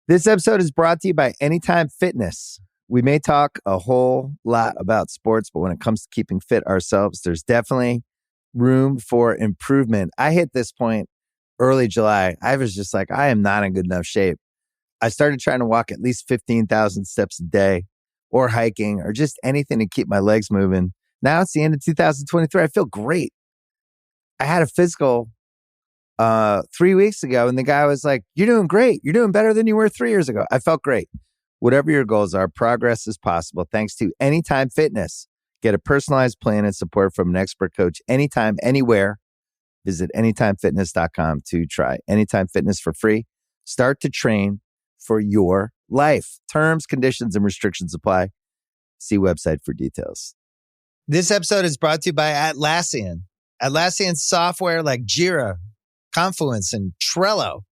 This episode is brought to you by Anytime Fitness. We may talk a whole lot about sports, but when it comes to keeping fit ourselves, there's definitely room for improvement. I hit this point early July. I was just like, I am not in good enough shape. I started trying to walk at least 15,000 steps a day or hiking or just anything to keep my legs moving. Now it's the end of 2023. I feel great. I had a physical 3 weeks ago, and the guy was like, "You're doing great. You're doing better than you were 3 years ago." I felt great. Whatever your goals are, progress is possible thanks to Anytime Fitness. Get a personalized plan and support from an expert coach anytime, anywhere. Visit anytimefitness.com to try Anytime Fitness for free. Start to train for your life. Terms, conditions, and restrictions apply. See website for details. This episode is brought to you by Atlassian. Atlassian software like Jira, Confluence, and Trello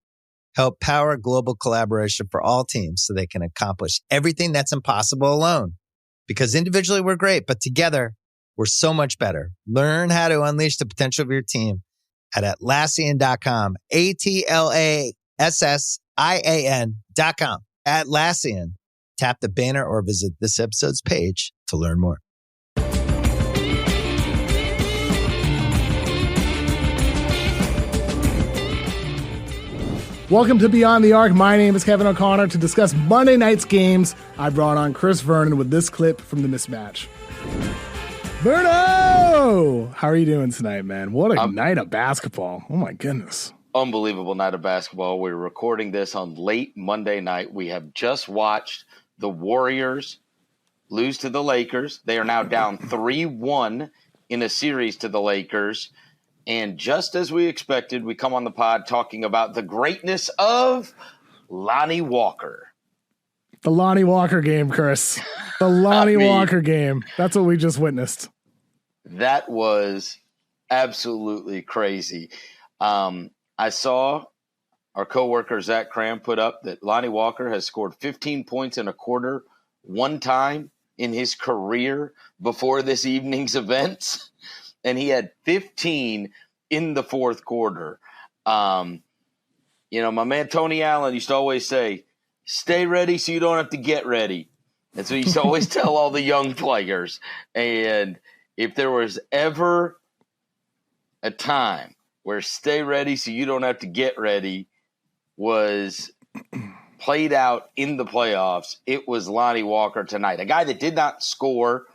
help power global collaboration for all teams so they can accomplish everything that's impossible alone. Because individually we're great, but together we're so much better. Learn how to unleash the potential of your team at Atlassian.com. Atlassian.com. Atlassian. Tap the banner or visit this episode's page to learn more. Welcome to Beyond the Arc. My name is Kevin O'Connor. To discuss Monday night's games, I brought on Chris Vernon with this clip from the mismatch. Verno! How are you doing tonight, man? What a night of basketball. Oh, my goodness. Unbelievable night of basketball. We're recording this on late Monday night. We have just watched the Warriors lose to the Lakers. They are now down 3-1 in a series to the Lakers. And just as we expected, we come on the pod talking about the greatness of Lonnie Walker. The Lonnie Walker game, Chris. The Lonnie Walker game. That's what we just witnessed. That was absolutely crazy. I saw our coworker Zach Cram put up that Lonnie Walker has scored 15 points in a quarter one time in his career before this evening's event. And he had 15 in the fourth quarter. My man Tony Allen used to always say, stay ready so you don't have to get ready. And so he used to always tell all the young players. And if there was ever a time where stay ready so you don't have to get ready was played out in the playoffs, it was Lonnie Walker tonight. A guy that did not score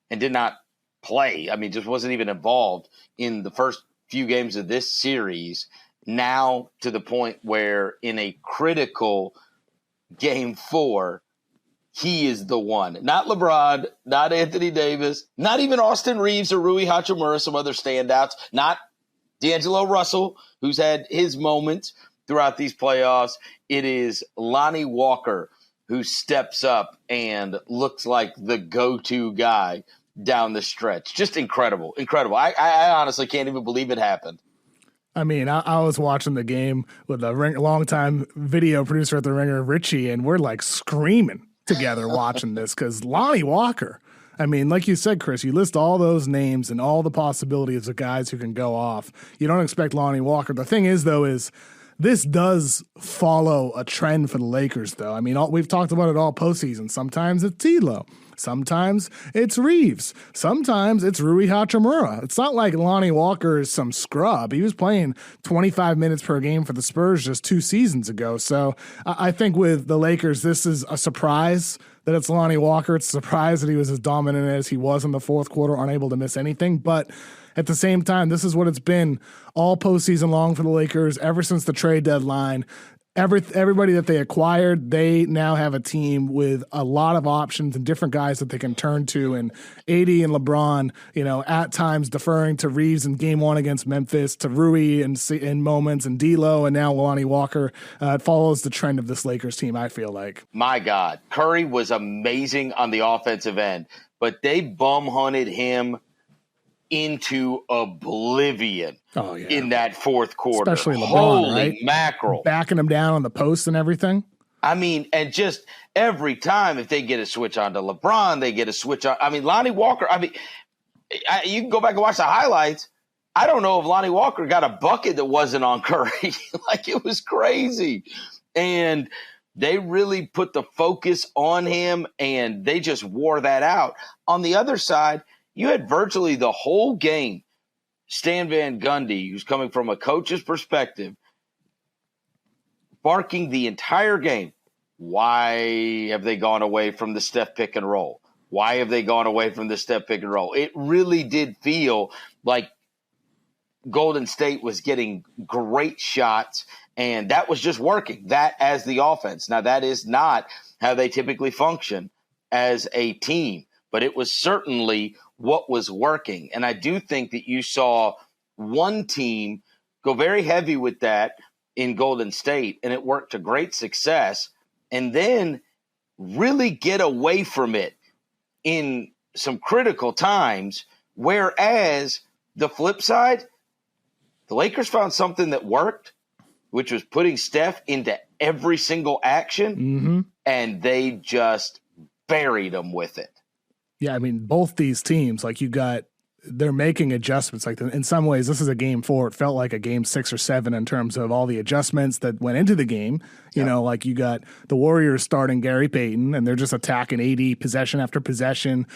and did not play. I mean, just wasn't even involved in the first few games of this series. Now to the point where in a critical game 4, he is the one. Not LeBron, not Anthony Davis, not even Austin Reeves or Rui Hachimura, some other standouts, not D'Angelo Russell, who's had his moments throughout these playoffs. It is Lonnie Walker who steps up and looks like the go-to guy down the stretch. Just incredible. I honestly can't even believe it happened. I mean, I was watching the game with a longtime video producer at the Ringer, Richie, and we're like screaming together watching this because Lonnie Walker. I mean, like you said, Chris, you list all those names and all the possibilities of guys who can go off. You don't expect Lonnie Walker. The thing is, though, is this does follow a trend for the Lakers, though. I mean, we've talked about it all postseason. Sometimes it's D'Lo. Sometimes it's Reeves. Sometimes it's Rui Hachimura. It's not like Lonnie Walker is some scrub. He was playing 25 minutes per game for the Spurs just 2 seasons ago. So I think with the Lakers, this is a surprise that it's Lonnie Walker. It's a surprise that he was as dominant as he was in the fourth quarter, unable to miss anything. But at the same time, this is what it's been all postseason long for the Lakers ever since the trade deadline. Everybody that they acquired, they now have a team with a lot of options and different guys that they can turn to. And AD and LeBron, at times deferring to Reeves in game 1 against Memphis, to Rui in moments, and D'Lo, and now Lonnie Walker. It follows the trend of this Lakers team, I feel like. My God, Curry was amazing on the offensive end, but they bum hunted him into oblivion in that fourth quarter. Especially LeBron, Holy right? Mackerel. Backing him down on the post and everything. I mean, and just every time if they get a switch on to LeBron, they get a switch on. I mean, Lonnie Walker, you can go back and watch the highlights. I don't know if Lonnie Walker got a bucket that wasn't on Curry. Like, it was crazy. And They really put the focus on him, and they just wore that out. On the other side, you had virtually the whole game, Stan Van Gundy, who's coming from a coach's perspective, barking the entire game, why have they gone away from the Steph pick and roll? Why have they gone away from the Steph pick and roll? It really did feel like Golden State was getting great shots, and that was just working. That as the offense. Now, that is not how they typically function as a team, but it was certainly what was working. And I do think that you saw one team go very heavy with that in Golden State, and it worked to great success, and then really get away from it in some critical times, whereas the flip side, the Lakers found something that worked, which was putting Steph into every single action, and they just buried him with it. Yeah, I mean, both these teams, like they're making adjustments. Like in some ways, this is a game 4. It felt like a game 6 or 7 in terms of all the adjustments that went into the game. You know, like you got the Warriors starting Gary Payton, and they're just attacking AD possession after possession.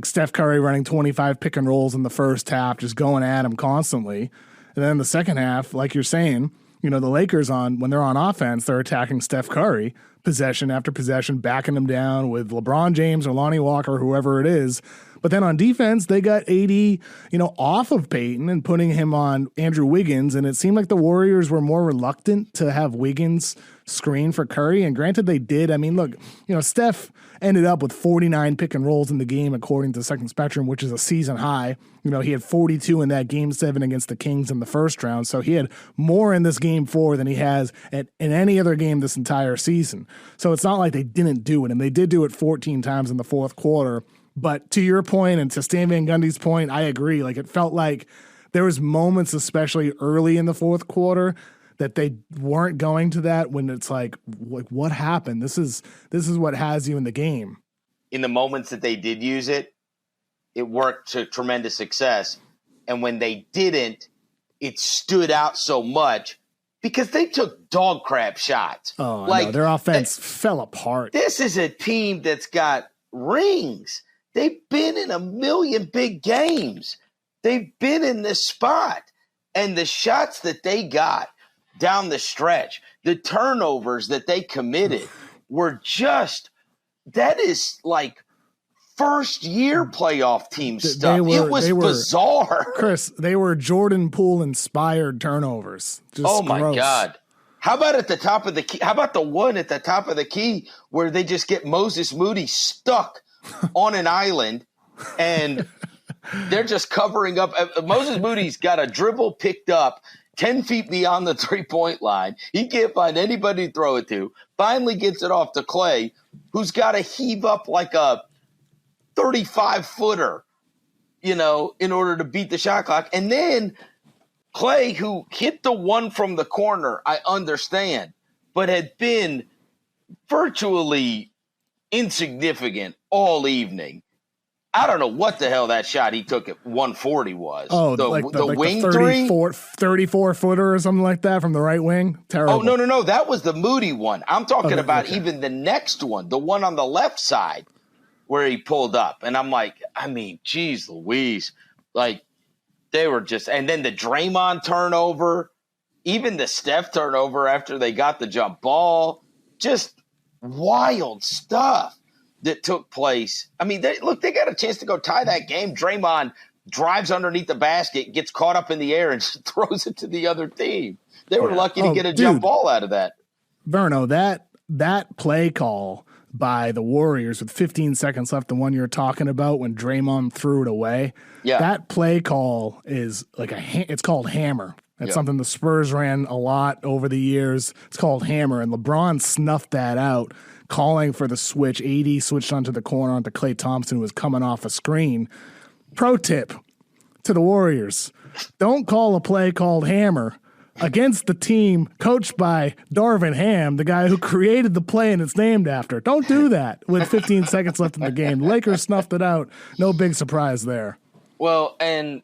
Steph Curry running 25 pick and rolls in the first half, just going at him constantly. And then in the second half, like you're saying, you know, the Lakers when they're on offense, they're attacking Steph Curry possession after possession, backing him down with LeBron James or Lonnie Walker, whoever it is. But then on defense, they got AD, off of Peyton and putting him on Andrew Wiggins. And it seemed like the Warriors were more reluctant to have Wiggins screen for Curry. And granted, they did. I mean, look, Steph ended up with 49 pick and rolls in the game, according to Second Spectrum, which is a season high. He had 42 in that game 7 against the Kings in the first round. So he had more in this game 4 than he has in any other game this entire season. So it's not like they didn't do it. And they did do it 14 times in the fourth quarter. But to your point and to Stan Van Gundy's point, I agree. Like, it felt like there was moments, especially early in the fourth quarter, that they weren't going to that when it's like what happened? This is what has you in the game. In the moments that they did use it, it worked to tremendous success. And when they didn't, it stood out so much because they took dog crap shots. Oh, no, their offense fell apart. This is a team that's got rings. They've been in a million big games. They've been in this spot. And the shots that they got down the stretch, the turnovers that they committed were just, that is like first-year playoff team stuff. It was bizarre. Chris, they were Jordan Poole-inspired turnovers. Just oh, my gross. God. How about at the top of the key? How about the one at the top of the key where they just get Moses Moody stuck on an island and they're just covering up? Moses Moody's got a dribble picked up 10 feet beyond the three-point line. He can't find anybody to throw it to. Finally gets it off to Clay, who's got to heave up like a 35-footer, in order to beat the shot clock. And then Clay, who hit the one from the corner, I understand, but had been virtually insignificant all evening. I don't know what the hell that shot he took at 140 was. Oh, the wing 34-footer or something like that from the right wing? Terrible. Oh, no. That was the Moody one. I'm talking about even the next one, the one on the left side where he pulled up. And I'm like, geez Louise. Like, they were just – and then the Draymond turnover, even the Steph turnover after they got the jump ball, just wild stuff that took place. They got a chance to go tie that game. Draymond drives underneath the basket, gets caught up in the air, and just throws it to the other team. They were lucky to get a jump ball out of that. Verno, that play call by the Warriors with 15 seconds left, the one you're talking about when Draymond threw it away, that play call is like it's called Hammer. It's something the Spurs ran a lot over the years. It's called Hammer, and LeBron snuffed that out, calling for the switch. AD switched onto the corner onto Klay Thompson, who was coming off a screen. Pro tip to the Warriors: don't call a play called Hammer against the team coached by Darvin Ham, the guy who created the play and it's named after. Don't do that with 15 seconds left in the game. The Lakers snuffed it out. No big surprise there. Well, and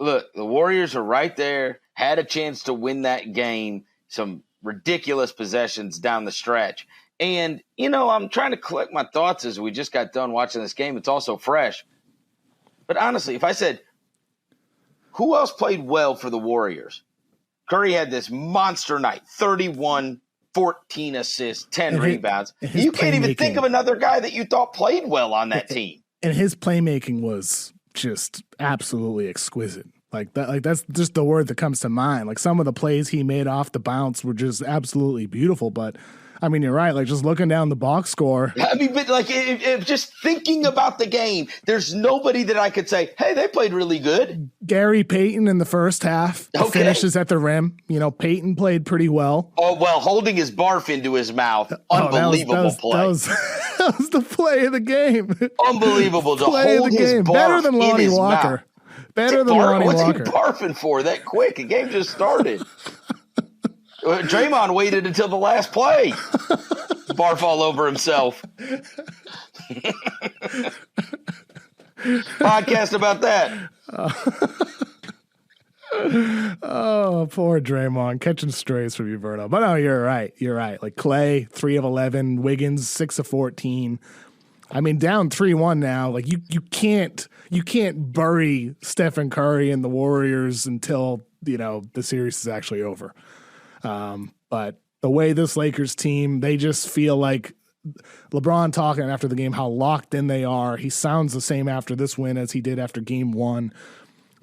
look, the Warriors are right there, had a chance to win that game. Some ridiculous possessions down the stretch. And, I'm trying to collect my thoughts as we just got done watching this game. It's also fresh. But honestly, if I said, who else played well for the Warriors? Curry had this monster night, 31, 14 assists, 10 rebounds. You can't even think of another guy that you thought played well on that team. And his playmaking was just absolutely exquisite. That's just the word that comes to mind. Like, some of the plays he made off the bounce were just absolutely beautiful. But I mean, you're right. Like, just looking down the box score. I mean, but if just thinking about the game, there's nobody that I could say, hey, they played really good. Gary Payton in the first half finishes at the rim. Payton played pretty well. Oh, well, holding his barf into his mouth. Unbelievable play. That was the play of the game. Unbelievable to hold his barf Better than Lonnie in his Walker. Mouth. Better than Lonnie Walker. What's he barfing for that quick? The game just started. Draymond waited until the last play. Barf all over himself. Podcast about that. Oh, poor Draymond. Catching strays from you, Verno. But no, you're right. You're right. Like, Clay, 3 of 11. Wiggins, 6 of 14. I mean, down 3-1 now. Like, you can't bury Stephen Curry and the Warriors until, the series is actually over. But the way this Lakers team, they just feel like LeBron talking after the game, how locked in they are. He sounds the same after this win as he did after game 1.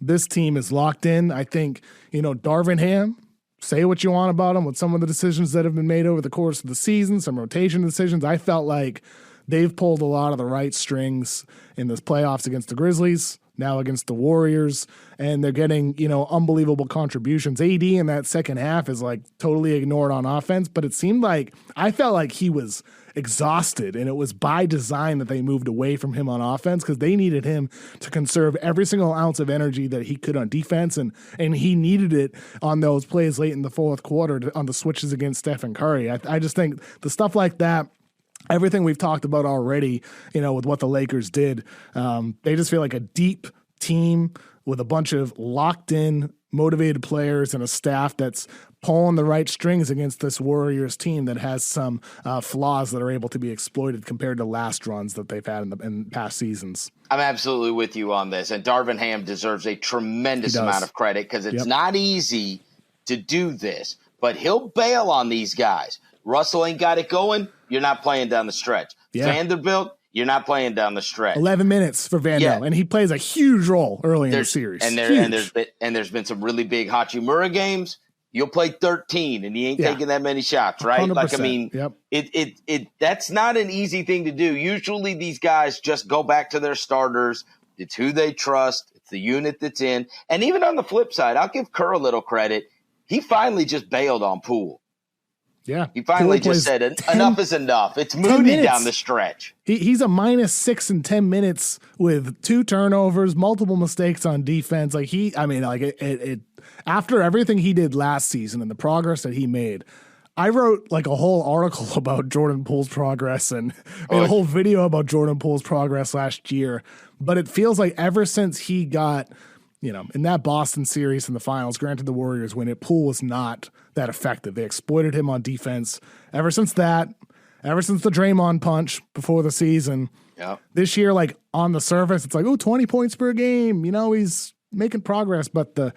This team is locked in. I think, Darvin Ham, say what you want about him with some of the decisions that have been made over the course of the season, some rotation decisions. I felt like they've pulled a lot of the right strings in this playoffs against the Grizzlies, now against the Warriors, and they're getting, unbelievable contributions. AD in that second half is totally ignored on offense, but I felt like he was exhausted, and it was by design that they moved away from him on offense because they needed him to conserve every single ounce of energy that he could on defense, and he needed it on those plays late in the fourth quarter on the switches against Stephen Curry. I just think the stuff like that, everything we've talked about already, with what the Lakers did, they just feel like a deep team with a bunch of locked-in, motivated players and a staff that's pulling the right strings against this Warriors team that has some flaws that are able to be exploited compared to last runs that they've had in past seasons. I'm absolutely with you on this, and Darvin Ham deserves a tremendous amount of credit because it's not easy to do this, but he'll bail on these guys. Russell ain't got it going, you're not playing down the stretch. Yeah. Vanderbilt, you're not playing down the stretch. 11 minutes for Vanderbilt, and he plays a huge role early in the series. And there's been some really big Hachimura games. You'll play 13, and he ain't taking that many shots, right? 100%. That's not an easy thing to do. Usually these guys just go back to their starters. It's who they trust. It's the unit that's in. And even on the flip side, I'll give Kerr a little credit. He finally just bailed on Poole. Yeah. He finally just said, enough is enough. It's Moody down the stretch. He's a -6 in 10 minutes with 2 turnovers, multiple mistakes on defense. After everything he did last season and the progress that he made, I wrote a whole article about Jordan Poole's progress and made a whole video about Jordan Poole's progress last year. But it feels like ever since he got, in that Boston series in the finals, granted the Warriors win it, Poole was not that effective. They exploited him on defense. Ever since the Draymond punch before the season, this year, on the surface, it's 20 points per game. He's making progress, but the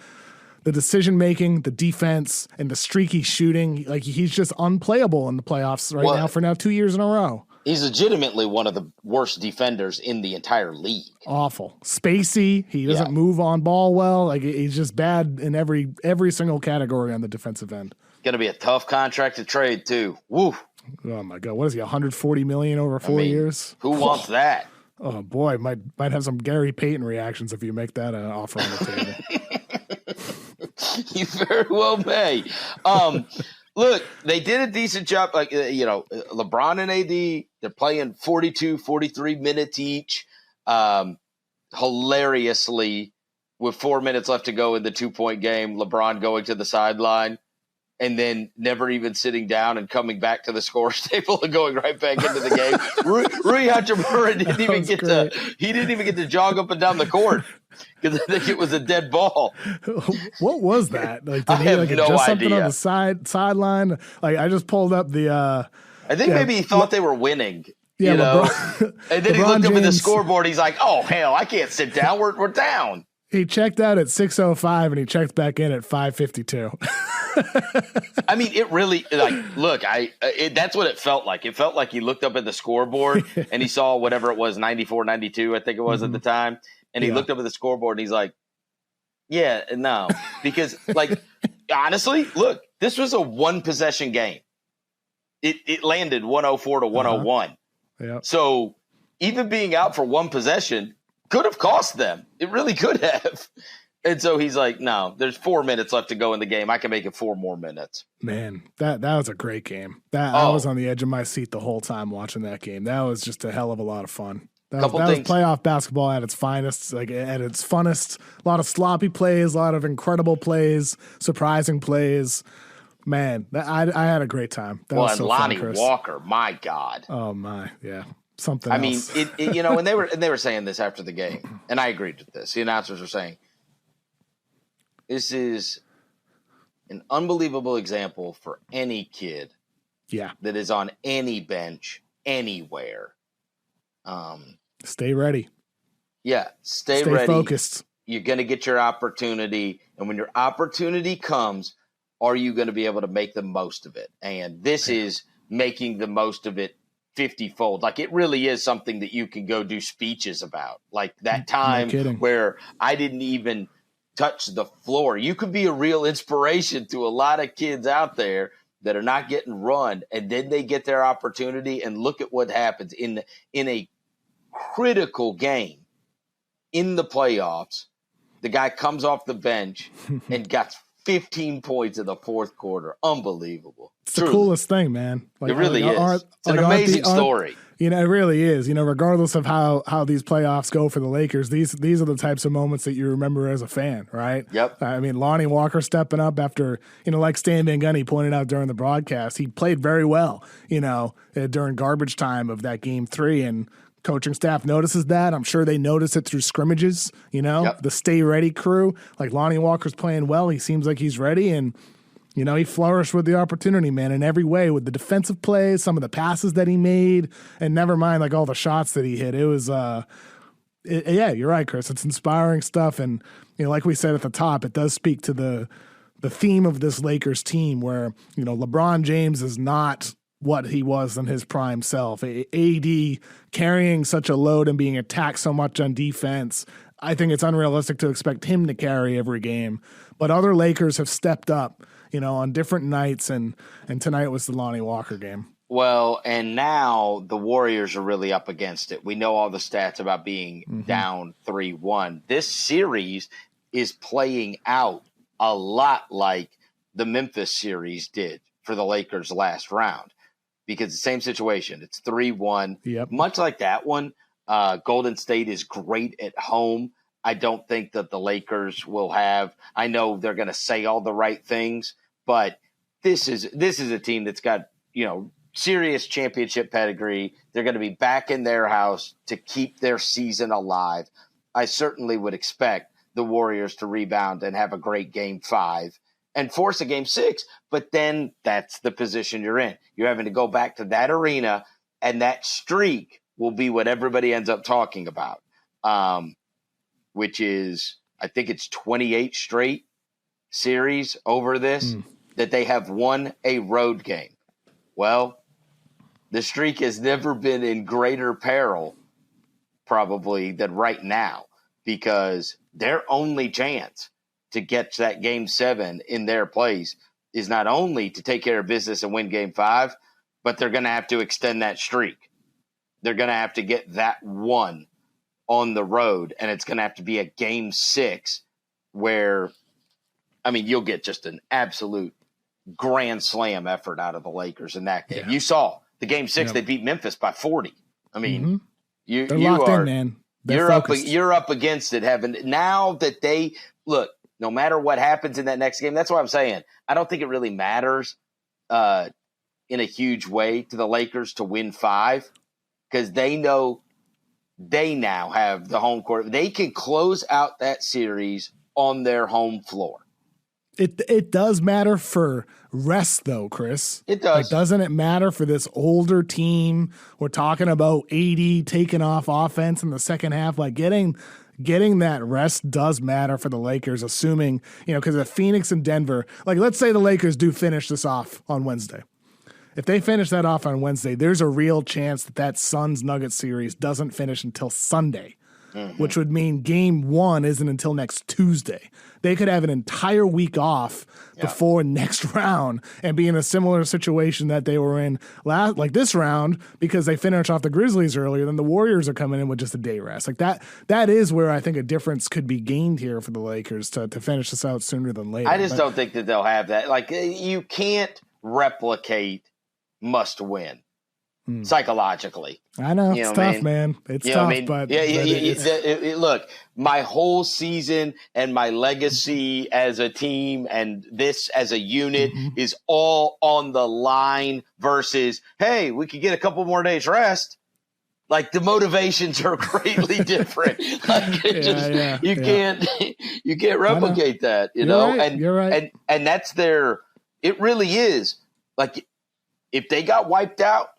decision-making, the defense, and the streaky shooting, he's just unplayable in the playoffs now for 2 years in a row. He's legitimately one of the worst defenders in the entire league. Awful. Spacey. He doesn't move on ball well. He's just bad in every single category on the defensive end. Going to be a tough contract to trade, too. Woo. Oh, my God. What is he, $140 million over 4 years? Who wants that? Oh, boy. Might have some Gary Payton reactions if you make that an offer on the table. You very well may. Look, they did a decent job. LeBron and AD, they're playing 42, 43 minutes each. Hilariously, with 4 minutes left to go in the 2-point game, LeBron going to the sideline. and then never even sitting down and coming back to the scores table and going right back into the game. Rui Hachimura didn't even get to jog up and down the court because I think it was a dead ball. What was that? Like, did I have adjust no something idea. on the sideline? Like, I just pulled up the. I think maybe he thought they were winning. Yeah, you know? LeBron, and then he LeBron looked up at the James- scoreboard. He's like, "Oh hell, I can't sit down. We're down." He checked out at 6:05 and he checked back in at 5:52. I mean, it really look. That's what it felt like. It felt like he looked up at the scoreboard and he saw whatever it was, 94, 92, I think it was at the time, and he looked up at the scoreboard and he's like, "Yeah, no," because honestly, look, this was a one possession game. It landed 104 to 101. Yeah. So even being out for one possession could have cost them. It really could have. And so he's like, no, there's 4 minutes left to go in the game. I can make it 4 more minutes. Man, that was a great game. I was on the edge of my seat the whole time watching that game. That was just a hell of a lot of fun. That was playoff basketball at its finest, like at its funnest. A lot of sloppy plays, a lot of incredible plays, surprising plays. Man, I had a great time. That was and so Lonnie fun, Chris. Walker, my God. Oh my, yeah, something. I mean, else. and they were saying this after the game, and I agreed with this. The announcers were saying, "This is an unbelievable example for any kid, that is on any bench anywhere. Stay ready. Yeah, stay ready. Focused. You're going to get your opportunity, and when your opportunity comes, are you going to be able to make the most of it? And this is making the most of it 50-fold. Like, it really is something that you can go do speeches about. Like that time where I didn't even touch the floor. You could be a real inspiration to a lot of kids out there that are not getting run, and then they get their opportunity, and look at what happens in a critical game in the playoffs. The guy comes off the bench and got 15 points in the fourth quarter. Unbelievable. It's the coolest thing, man. It really is. It's an amazing story. It really is. Regardless of how these playoffs go for the Lakers, these are the types of moments that you remember as a fan, right? Yep. I mean, Lonnie Walker stepping up after, like Stan Van Gundy pointed out during the broadcast, he played very well, during garbage time of that game 3, and coaching staff notices that. I'm sure they notice it through scrimmages, the stay ready crew. Like, Lonnie Walker's playing well. He seems like he's ready, and he flourished with the opportunity, man, in every way, with the defensive plays, some of the passes that he made, and never mind all the shots that he hit. It was, you're right, Chris. It's inspiring stuff, and like we said at the top, it does speak to the theme of this Lakers team, where LeBron James is not what he was in his prime self. AD carrying such a load and being attacked so much on defense, I think it's unrealistic to expect him to carry every game. But other Lakers have stepped up, on different nights, and tonight was the Lonnie Walker game. Well, and now the Warriors are really up against it. We know all the stats about being down 3-1. This series is playing out a lot like the Memphis series did for the Lakers last round, because the same situation. It's 3-1. Yep. Much like that one, Golden State is great at home. I don't think that the Lakers will have – I know they're going to say all the right things, but this is a team that's got, serious championship pedigree. They're going to be back in their house to keep their season alive. I certainly would expect the Warriors to rebound and have a great game 5 and force a game 6, but then that's the position you're in. You're having to go back to that arena, and that streak will be what everybody ends up talking about, which is, I think it's 28 straight series over this that they have won a road game. Well, the streak has never been in greater peril probably than right now, because their only chance to get to that game 7 in their place is not only to take care of business and win game 5, but they're going to have to extend that streak. They're going to have to get that one on the road, and it's going to have to be a game 6 where, you'll get just an absolute grand slam effort out of the Lakers in that game. Yeah. You saw the game 6, they beat Memphis by 40. They're locked in, man. You're up against it. Now that they look, no matter what happens in that next game. That's what I'm saying. I don't think it really matters in a huge way to the Lakers to win 5 because they know they now have the home court. They can close out that series on their home floor. It does matter for rest, though, Chris. It does. Like, doesn't it matter for this older team? We're talking about 80 taking off offense in the second half. Like, getting that rest does matter for the Lakers, assuming, because of Phoenix and Denver. Like, let's say the Lakers do finish this off on Wednesday. If they finish that off on Wednesday, there's a real chance that Suns-Nuggets series doesn't finish until Sunday, which would mean game 1 isn't until next Tuesday. They could have an entire week off before next round and be in a similar situation that they were in like this round because they finished off the Grizzlies earlier. Then the Warriors are coming in with just a day rest. Like that is where I think a difference could be gained here for the Lakers to finish this out sooner than later. I just don't think that they'll have that. Like, you can't replicate must win psychologically. I know it's tough, man. It's tough, but look, my whole season and my legacy as a team and this as a unit is all on the line versus, hey, we could get a couple more days rest. Like, the motivations are greatly different. Like, you can't replicate that, know? Right. And you're right. And that's it really is. Like, if they got wiped out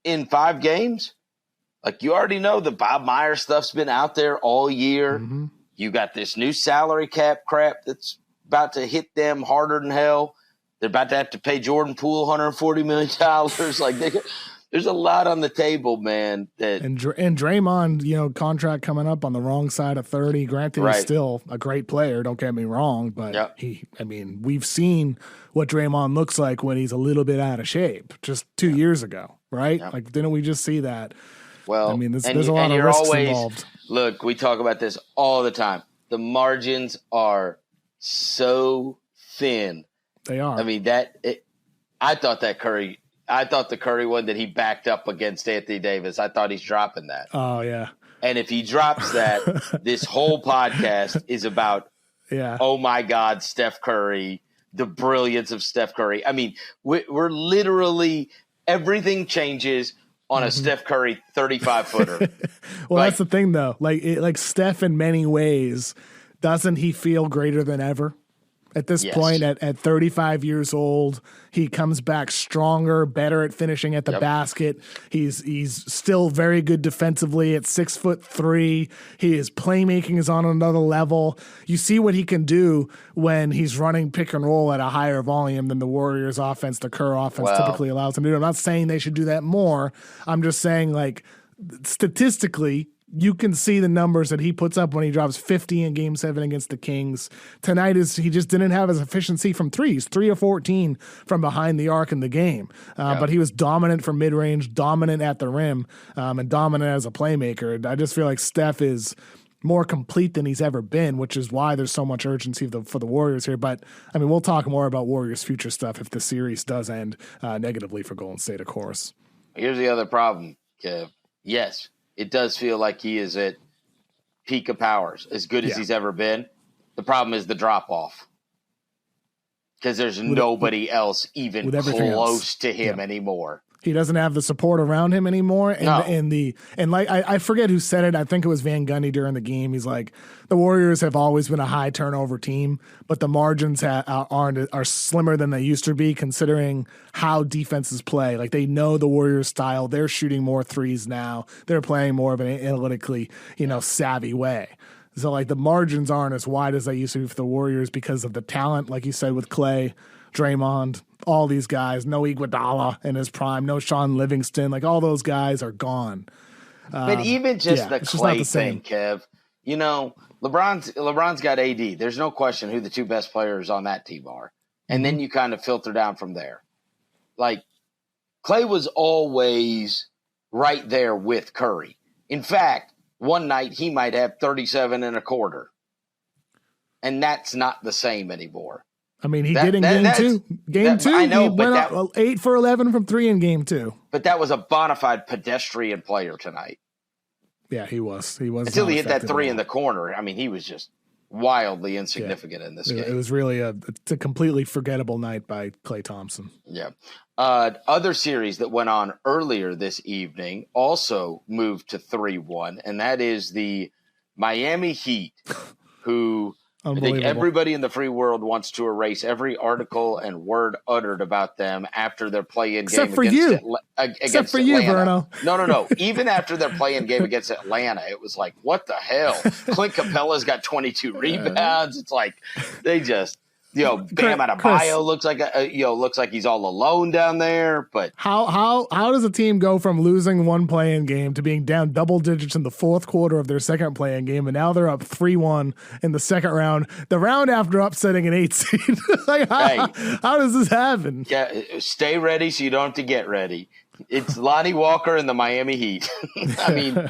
in 5 games, like, you already know the Bob Myers stuff's been out there all year. You got this new salary cap crap that's about to hit them harder than hell. They're about to have to pay Jordan Poole $140 million. Like, there's a lot on the table, man. And Draymond, contract coming up on the wrong side of 30. Granted, he's still a great player. Don't get me wrong, but we've seen what Draymond looks like when he's a little bit out of shape just 2 years ago, right? Yep. Like, didn't we just see that? Well, there's a lot of risks involved. Look, we talk about this all the time. The margins are so thin. They are. I thought the Curry one that he backed up against Anthony Davis, I thought he's dropping that. Oh, yeah. And if he drops that, this whole podcast is about, oh, my God, Steph Curry, the brilliance of Steph Curry. I mean, we're literally – everything changes on a Steph Curry 35-footer. Well, that's the thing, though. Like Steph, in many ways, doesn't he feel greater than ever? At this point, at 35 years old, he comes back stronger, better at finishing at the basket. He's still very good defensively at 6'3". His playmaking is on another level. You see what he can do when he's running pick and roll at a higher volume than the Warriors offense, the Kerr offense typically allows him to do. I'm not saying they should do that more. I'm just saying, like, statistically, you can see the numbers that he puts up when he drops 50 in Game 7 against the Kings. Tonight he just didn't have his efficiency from threes, 3 of 14 from behind the arc in the game. But he was dominant from mid-range, dominant at the rim, and dominant as a playmaker. I just feel like Steph is more complete than he's ever been, which is why there's so much urgency for the Warriors here. But, we'll talk more about Warriors' future stuff if the series does end negatively for Golden State, of course. Here's the other problem, Kev. Yes, it does feel like he is at peak of powers, as good as he's ever been. The problem is the drop-off. Because there's nobody else even close to him anymore. He doesn't have the support around him anymore. And I forget who said it. I think it was Van Gundy during the game. He's like, the Warriors have always been a high turnover team, but the margins are slimmer than they used to be, considering how defenses play. Like, they know the Warriors style. They're shooting more threes now. They're playing more of an analytically, savvy way. So, like, the margins aren't as wide as they used to be for the Warriors because of the talent, like you said, with Clay, Draymond, all these guys. No Iguodala in his prime, no Sean Livingston. Like, all those guys are gone. But even the Clay thing, Kev, LeBron's got AD. There's no question who the two best players on that team are. And then you kind of filter down from there. Like, Clay was always right there with Curry. In fact, one night he might have 37 and a quarter. And that's not the same anymore. He did in game two. Game two, I know, he went up 8 for 11 from 3 in game 2. But that was a bona fide pedestrian player tonight. Yeah, he was. He was until he hit that 3 in the corner. He was just wildly insignificant in this game. It was really it's a completely forgettable night by Klay Thompson. Yeah. Other series that went on earlier this evening also moved to 3-1, and that is the Miami Heat, who I think everybody in the free world wants to erase every article and word uttered about them after their play-in game against Atlanta. Except for you, Verno. No. Even after their play-in game against Atlanta, it was like, what the hell? Clint Capella's got 22 rebounds. It's like they just – Bam Adebayo looks like he's all alone down there. But how does a team go from losing one play-in game to being down double digits in the fourth quarter of their second play-in game, and now they're up 3-1 in the second round, the round after upsetting an 8 seed? How does this happen? Yeah, stay ready so you don't have to get ready. It's Lonnie Walker and the Miami Heat. I mean,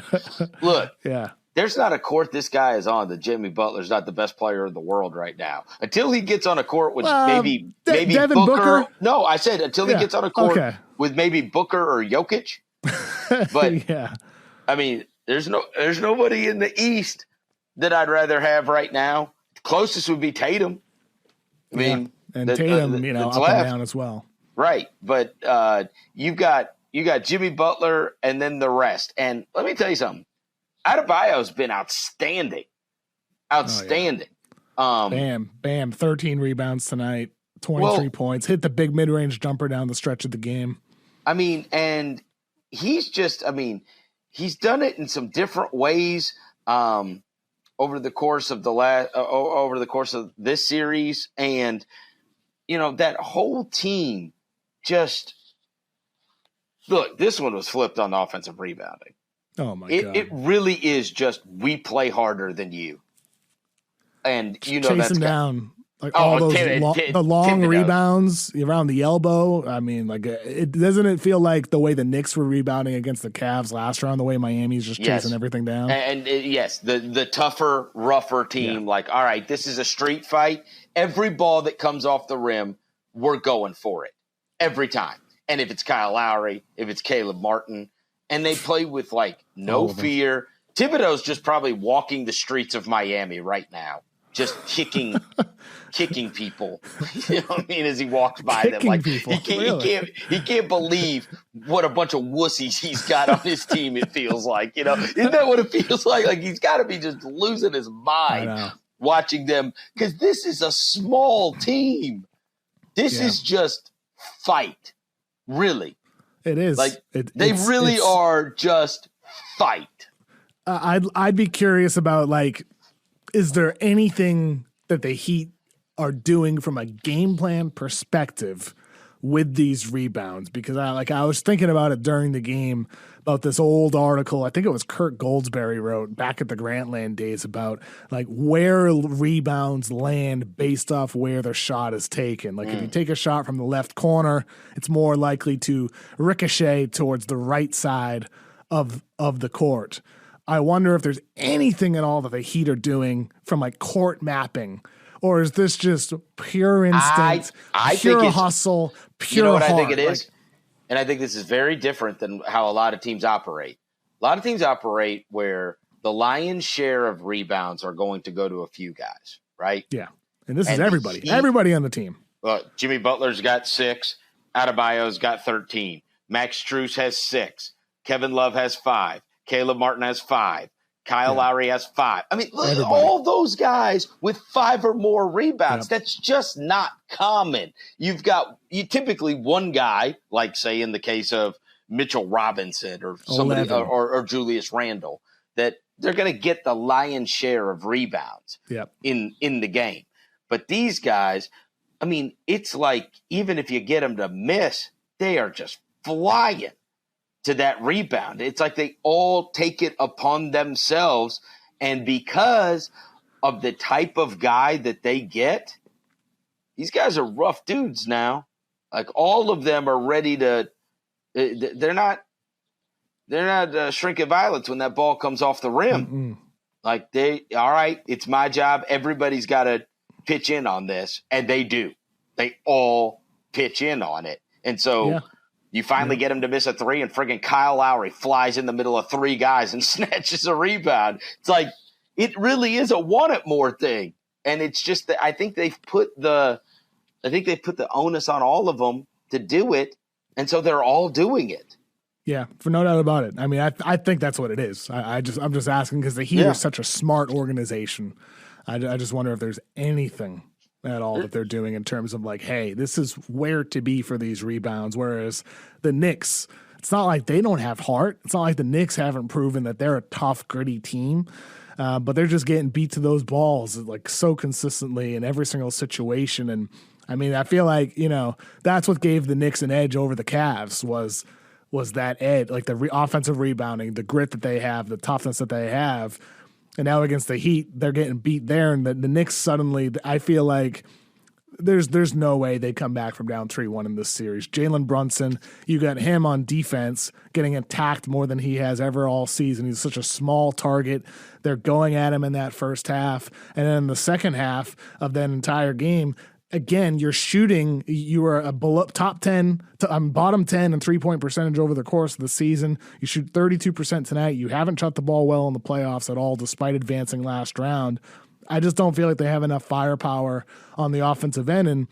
look. Yeah. There's not a court this guy is on that Jimmy Butler's not the best player in the world right now. Until he gets on a court with maybe Devin Booker. No, I said until he gets on a court with maybe Booker or Jokic. But yeah, I mean, there's nobody in the East that I'd rather have right now. Closest would be Tatum. I mean, and Tatum, up and down as well. Right, but you got Jimmy Butler and then the rest. And let me tell you something. Adebayo's been outstanding. Bam, 13 rebounds tonight, 23 points, hit the big mid-range jumper down the stretch of the game. I mean, and he's done it in some different ways over the course of this series, and that whole team just look. This one was flipped on the offensive rebounding. Oh my God! It really is just we play harder than you, and chasing down all those the long rebounds around the elbow. I mean, doesn't it feel like the way the Knicks were rebounding against the Cavs last round, the way Miami's just chasing everything down? And yes, the tougher, rougher team. All right, this is a street fight. Every ball that comes off the rim, we're going for it every time. And if it's Kyle Lowry, if it's Caleb Martin. And they play with no fear. Thibodeau's just probably walking the streets of Miami right now, just kicking people. You know what I mean? As he walks by them, he can't believe what a bunch of wussies he's got on his team. It feels like, isn't that what it feels like? Like he's got to be just losing his mind watching them because this is a small team. This is just fight, really. It is. They really are just fight. I'd be curious about is there anything that the Heat are doing from a game plan perspective with these rebounds? Because I was thinking about it during the game about this old article. I think it was Kurt Goldsberry wrote back at the Grantland days about where rebounds land based off where the shot is taken. If you take a shot from the left corner, it's more likely to ricochet towards the right side of the court. I wonder if there's anything at all that the Heat are doing from court mapping, or is this just pure instinct, pure hustle, pure heart? I think it is? And I think this is very different than how a lot of teams operate. A lot of teams operate where the lion's share of rebounds are going to go to a few guys, right? Yeah. And this is everybody. Everybody on the team. Jimmy Butler's got 6. Adebayo's got 13. Max Strus has 6. Kevin Love has 5. Caleb Martin has 5. Kyle Lowry has 5. I mean, look at all those guys with 5 or more rebounds. Yep. That's just not common. You typically one guy, say in the case of Mitchell Robinson or somebody or Julius Randle, that they're going to get the lion's share of rebounds in the game. But these guys, I mean, it's even if you get them to miss, they are just flying to that rebound. It's like they all take it upon themselves. And because of the type of guy that they get, these guys are rough dudes now. All of them are ready to they're not shrinking violets when that ball comes off the rim. Mm-mm. All right, it's my job. Everybody's got to pitch in on this. And they do. They all pitch in on it. And so you finally get him to miss a 3, and friggin' Kyle Lowry flies in the middle of 3 guys and snatches a rebound. It's it really is a want it more thing. And it's just that I think they've put the onus on all of them to do it. And so they're all doing it. Yeah, for no doubt about it. I mean, I think that's what it is. I'm just asking because the Heat are such a smart organization. I just wonder if there's anything at all that they're doing in terms of like, hey, this is where to be for these rebounds. Whereas the Knicks, it's not like they don't have heart. It's not like the Knicks haven't proven that they're a tough, gritty team. But they're just getting beat to those balls like so consistently in every single situation. And I mean, I feel like, that's what gave the Knicks an edge over the Cavs was that edge, like the offensive rebounding, the grit that they have, the toughness that they have. And now against the Heat, they're getting beat there. And the Knicks suddenly, I feel like there's no way they come back from down 3-1 in this series. Jalen Brunson, you got him on defense getting attacked more than he has ever all season. He's such a small target. They're going at him in that first half. And then in the second half of that entire game, again, you're shooting. You were a top 10, bottom 10 in three-point percentage over the course of the season. You shoot 32% tonight. You haven't shot the ball well in the playoffs at all, despite advancing last round. I just don't feel like they have enough firepower on the offensive end. And,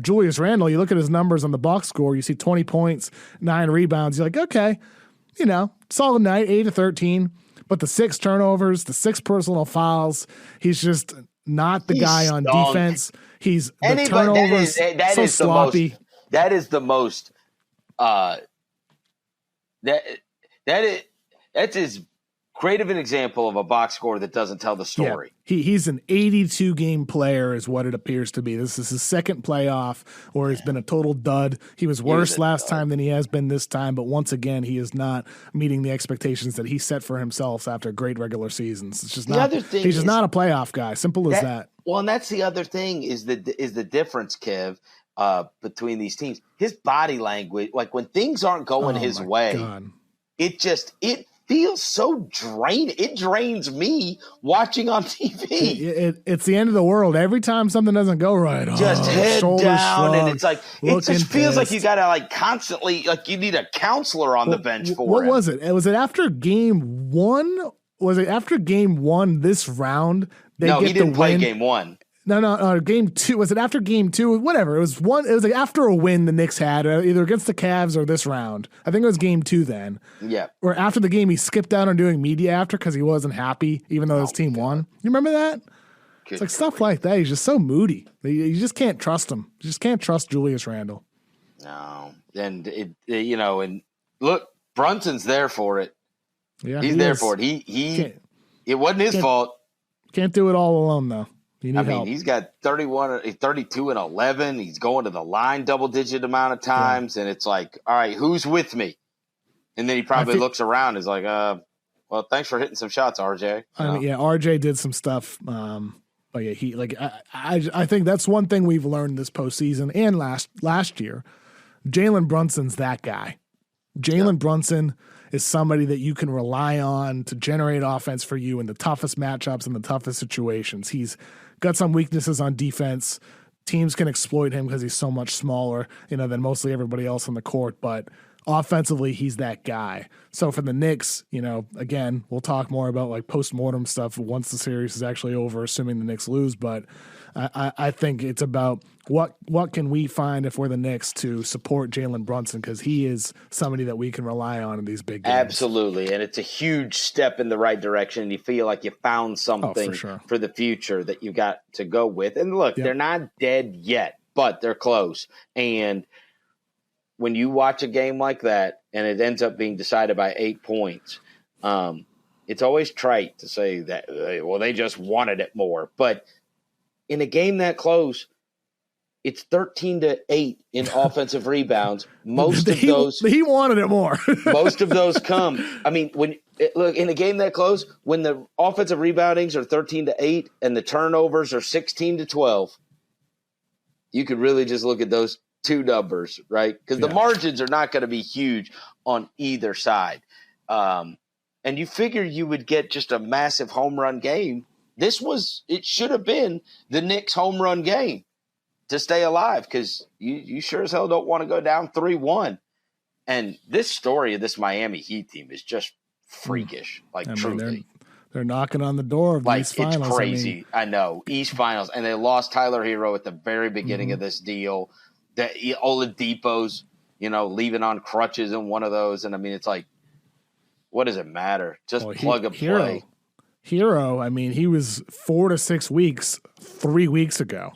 Julius Randle, you look at his numbers on the box score, you see 20 points, 9 rebounds. You're like, okay, solid night, 8 to 13. But the 6 turnovers, the 6 personal fouls, he's just not the guy on defense. He's the turnovers, so sloppy. That's as great of an example of a box score that doesn't tell the story. Yeah. He's an 82-game player is what it appears to be. This is his second playoff where he's been a total dud. He was worse last time than he has been this time, but once again, he is not meeting the expectations that he set for himself after great regular seasons. It's just not. He's just not a playoff guy. Simple as that. Well, and that's the other thing is the difference, Kev, between these teams. His body language, like when things aren't going his way, God. it feels so draining. It drains me watching on TV. It's the end of the world. Every time something doesn't go right, just head down, shrugged, and it's like it just feels like you gotta like constantly like you need a counselor on the bench for what was it? Was it after game 1? Was it after game 1 this round? No, he didn't play game 1. No, game 2. Was it after game 2? Whatever. It was like after a win the Knicks had, either against the Cavs or this round. I think it was game 2 then. Yeah. Or after the game, he skipped out on doing media after because he wasn't happy, even though his team won. You remember that? It's like stuff like that. He's just so moody. You just can't trust him. You just can't trust Julius Randle. No. And, and look, Brunson's there for it. Yeah, he's there for it. It wasn't his fault. Can't do it all alone, though. Help. He's got 32 and 11. He's going to the line double-digit amount of times, and it's like, all right, who's with me? And then he probably looks around and is like, well, thanks for hitting some shots, RJ. RJ did some stuff. But yeah, I think that's one thing we've learned this postseason and last year. Jalen Brunson's that guy. Jalen Brunson is somebody that you can rely on to generate offense for you in the toughest matchups and the toughest situations. He's got some weaknesses on defense. Teams can exploit him because he's so much smaller, than mostly everybody else on the court. But offensively, he's that guy. So for the Knicks, again, we'll talk more about like post-mortem stuff once the series is actually over, assuming the Knicks lose. But I think it's about what can we find if we're the Knicks to support Jalen Brunson, because he is somebody that we can rely on in these big games. Absolutely, and it's a huge step in the right direction, and you feel like you found something for the future that you got to go with. And look, they're not dead yet, but they're close. And when you watch a game like that and it ends up being decided by 8 points, it's always trite to say that, well, they just wanted it more. But in a game that close, it's 13-8 in offensive rebounds. Most of those he wanted it more. Most of those come. I mean, look in a game that close, when the offensive reboundings are 13-8 and the turnovers are 16-12, you could really just look at those two numbers, right? Because the margins are not going to be huge on either side. And you figure you would get just a massive home run game. It should have been the Knicks home run game to stay alive, because you sure as hell don't want to go down 3-1. And this story of this Miami Heat team is just freakish, truly. They're knocking on the door of like these finals. It's crazy. I know. East Finals. And they lost Tyler Hero at the very beginning of this deal. That Oladipo's, leaving on crutches in one of those. And I mean, it's like, what does it matter? Just plug and play. Hero, I mean, he was 4 to 6 weeks 3 weeks ago.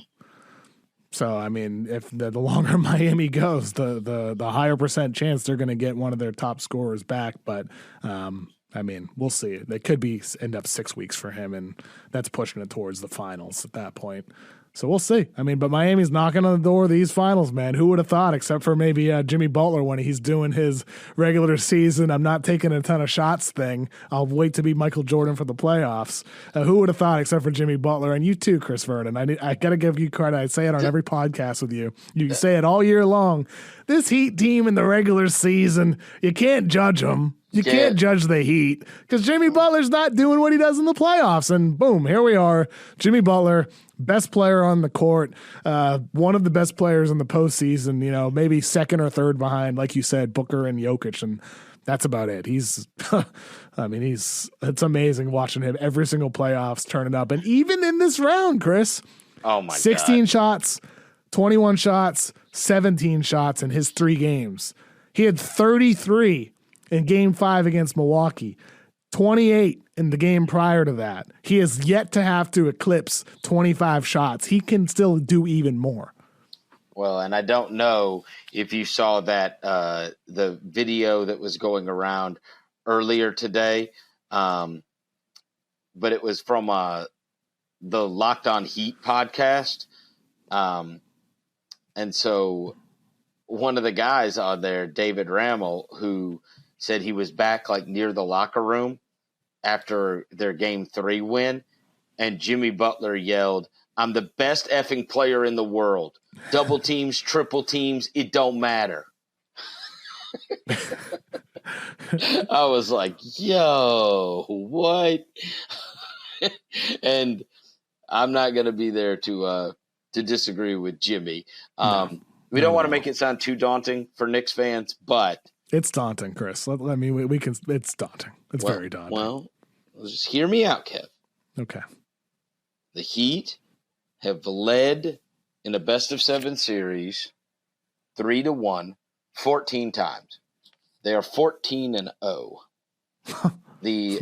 So, I mean, if the longer Miami goes, the higher percent chance they're going to get one of their top scorers back. But, I mean, we'll see. They could end up 6 weeks for him, and that's pushing it towards the finals at that point. So we'll see. I mean, but Miami's knocking on the door of these finals, man. Who would have thought, except for maybe Jimmy Butler when he's doing his regular season, I'm not taking a ton of shots thing. I'll wait to be Michael Jordan for the playoffs. Who would have thought, except for Jimmy Butler? And you too, Chris Vernon. I got to give you credit. I say it on every podcast with you. You say it all year long. This Heat team in the regular season, you can't judge them. You can't judge the Heat because Jimmy Butler's not doing what he does in the playoffs. And boom, here we are. Jimmy Butler, best player on the court, one of the best players in the postseason, maybe second or third behind, like you said, Booker and Jokic. And that's about it. It's amazing watching him every single playoffs turn it up. And even in this round, Chris, 16 shots, 21 shots, 17 shots in his 3 games. He had 33 in Game 5 against Milwaukee, 28 in the game prior to that. He has yet to have to eclipse 25 shots. He can still do even more. Well, and I don't know if you saw that the video that was going around earlier today, but it was from the Locked On Heat podcast. And so one of the guys on there, David Rammel, who said he was back like near the locker room after their Game 3 win, and Jimmy Butler yelled, "I'm the best effing player in the world. Double teams, triple teams, it don't matter." I was like, yo, what? And I'm not going to be there to disagree with Jimmy. We don't want to make it sound too daunting for Knicks fans, but it's daunting, Chris. We can. It's daunting. It's very daunting. Well, just hear me out, Kev. Okay. The Heat have led in a best-of-7 series 3-1 14 times. They are 14-0. The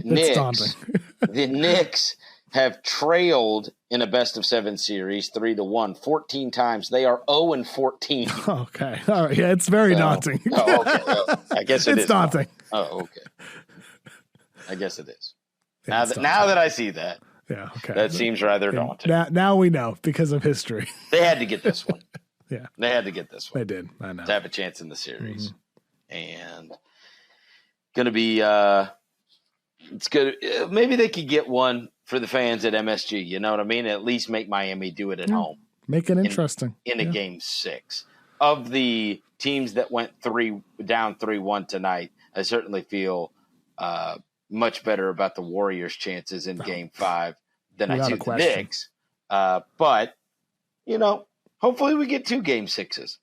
Knicks have trailed in a best-of-7 series 3-1 14 times. They are 0-14. Okay. All right. Yeah, it's very daunting. Oh, okay. Well, I guess it's daunting. Oh, okay. I guess it is. Now that I see that, okay. That seems rather daunting. Now we know because of history. They had to get this one. Yeah. They had to get this one. They did. I know. To have a chance in the series. And going to be it's good. Maybe they could get one for the fans at MSG. You know what I mean? At least make Miami do it at home. Make it interesting. In a Game 6. Of the teams that went down 3-1 tonight, I certainly feel much better about the Warriors' chances in Game 5 than I do the Knicks. But, hopefully we get 2 Game 6s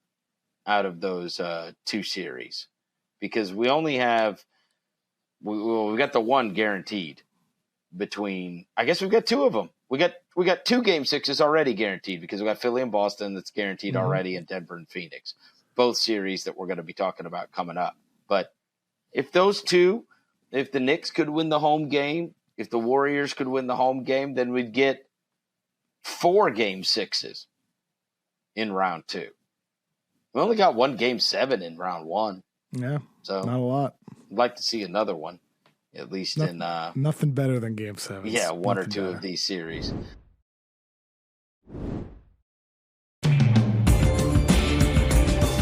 out of those 2 series. Because we only have we got the one guaranteed between. I guess we've got 2 of them. We got 2 Game 6s already guaranteed because we got Philly and Boston that's guaranteed already, and Denver and Phoenix, both series that we're going to be talking about coming up. But if those 2, if the Knicks could win the home game, if the Warriors could win the home game, then we'd get 4 Game 6s in round 2. We only got 1 Game 7 in round 1. Yeah, so not a lot. I'd like to see another one, at least in nothing better than Game 7. Yeah, one or 2 of these series.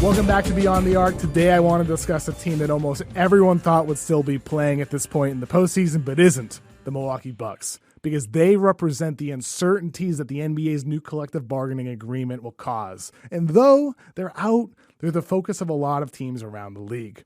Welcome back to Beyond the Arc. Today I want to discuss a team that almost everyone thought would still be playing at this point in the postseason, but isn't, the Milwaukee Bucks, because they represent the uncertainties that the NBA's new collective bargaining agreement will cause. And though they're out, they're the focus of a lot of teams around the league.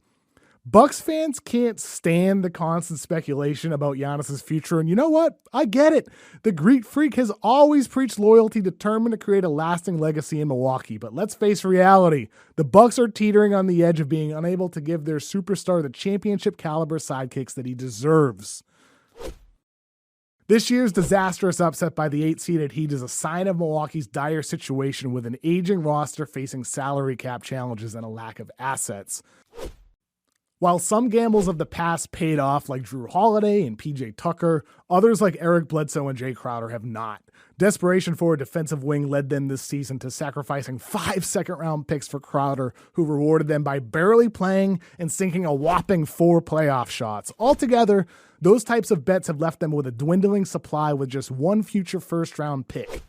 Bucks fans can't stand the constant speculation about Giannis's future, and you know what? I get it. The Greek Freak has always preached loyalty, determined to create a lasting legacy in Milwaukee. But let's face reality. The Bucks are teetering on the edge of being unable to give their superstar the championship caliber sidekicks that he deserves. This year's disastrous upset by the 8-seeded Heat is a sign of Milwaukee's dire situation with an aging roster facing salary cap challenges and a lack of assets. While some gambles of the past paid off, like Drew Holiday and PJ Tucker, others like Eric Bledsoe and Jay Crowder have not. Desperation for a defensive wing led them this season to sacrificing 5 second-round picks for Crowder, who rewarded them by barely playing and sinking a whopping 4 playoff shots. Altogether, those types of bets have left them with a dwindling supply with just 1 future first-round pick.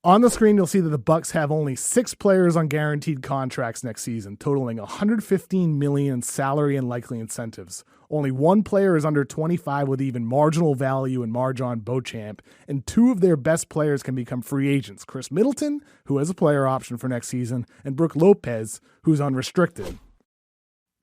On the screen, you'll see that the Bucks have only 6 players on guaranteed contracts next season, totaling $115 million in salary and likely incentives. Only 1 player is under 25 with even marginal value in Marjon Beauchamp, and 2 of their best players can become free agents, Chris Middleton, who has a player option for next season, and Brook Lopez, who's unrestricted.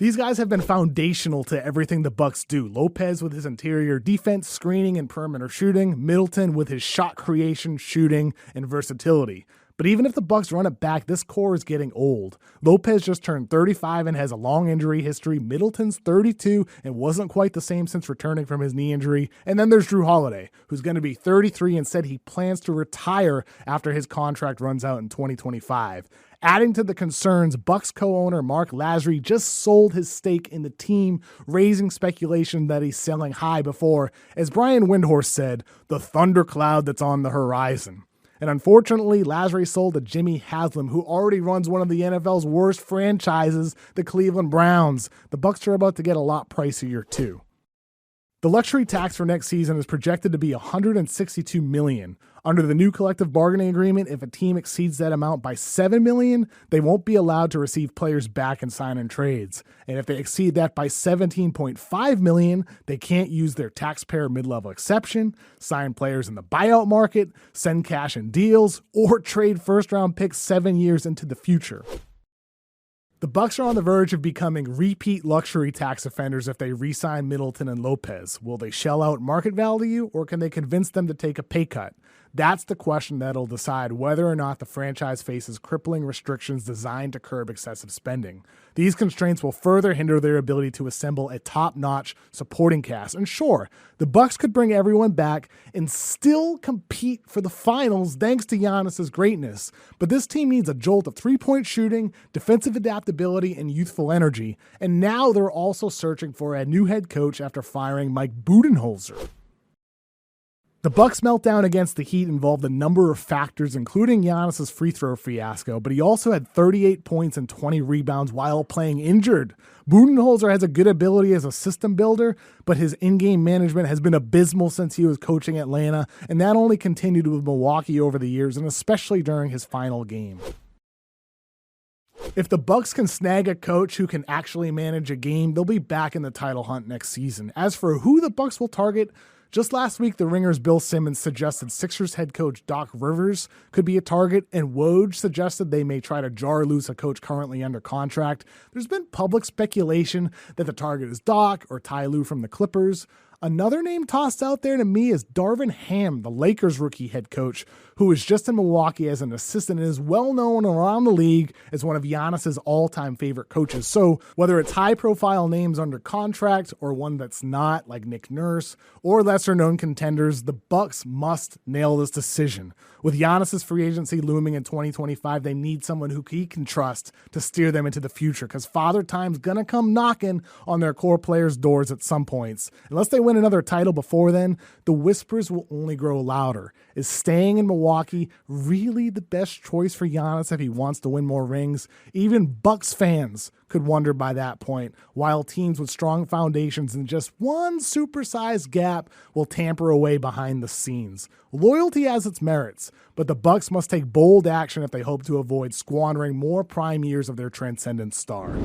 These guys have been foundational to everything the Bucks do. Lopez with his interior defense, screening, and perimeter shooting. Middleton with his shot creation, shooting, and versatility. But even if the Bucks run it back, this core is getting old. Lopez just turned 35 and has a long injury history. Middleton's 32 and wasn't quite the same since returning from his knee injury. And then there's Drew Holiday, who's going to be 33 and said he plans to retire after his contract runs out in 2025. Adding to the concerns, Bucks co-owner Mark Lasry just sold his stake in the team, raising speculation that he's selling high before, as Brian Windhorst said, the thundercloud that's on the horizon. And unfortunately, Lasry sold to Jimmy Haslam, who already runs one of the NFL's worst franchises, the Cleveland Browns. The Bucks are about to get a lot pricier too. The luxury tax for next season is projected to be $162 million. Under the new collective bargaining agreement, if a team exceeds that amount by $7 million, they won't be allowed to receive players back and sign in trades. And if they exceed that by $17.5 million, they can't use their taxpayer mid-level exception, sign players in the buyout market, send cash in deals, or trade first-round picks 7 years into the future. The Bucks are on the verge of becoming repeat luxury tax offenders if they re-sign Middleton and Lopez. Will they shell out market value, or can they convince them to take a pay cut? That's the question that'll decide whether or not the franchise faces crippling restrictions designed to curb excessive spending. These constraints will further hinder their ability to assemble a top-notch supporting cast. And sure, the Bucks could bring everyone back and still compete for the finals thanks to Giannis's greatness. But this team needs a jolt of three-point shooting, defensive adaptability, and youthful energy. And now they're also searching for a new head coach after firing Mike Budenholzer. The Bucks' meltdown against the Heat involved a number of factors, including Giannis's free throw fiasco, but he also had 38 points and 20 rebounds while playing injured. Budenholzer has a good ability as a system builder, but his in-game management has been abysmal since he was coaching Atlanta, and that only continued with Milwaukee over the years, and especially during his final game. If the Bucks can snag a coach who can actually manage a game, they'll be back in the title hunt next season. As for who the Bucks will target, just last week, the Ringer's Bill Simmons suggested Sixers head coach Doc Rivers could be a target, and Woj suggested they may try to jar loose a coach currently under contract. There's been public speculation that the target is Doc or Ty Lue from the Clippers. Another name tossed out there to me is Darvin Ham, the Lakers rookie head coach, who was just in Milwaukee as an assistant and is well known around the league as one of Giannis's all-time favorite coaches. So whether it's high-profile names under contract or one that's not, like Nick Nurse, or lesser-known contenders, the Bucks must nail this decision. With Giannis's free agency looming in 2025, they need someone who he can trust to steer them into the future, because Father Time's gonna come knocking on their core players' doors at some points. Unless they win another title before then, the whispers will only grow louder. Is staying in Milwaukee really the best choice for Giannis if he wants to win more rings? Even Bucks fans could wonder by that point, while teams with strong foundations and just one supersized gap will tamper away behind the scenes. Loyalty has its merits, but the Bucks must take bold action if they hope to avoid squandering more prime years of their transcendent star.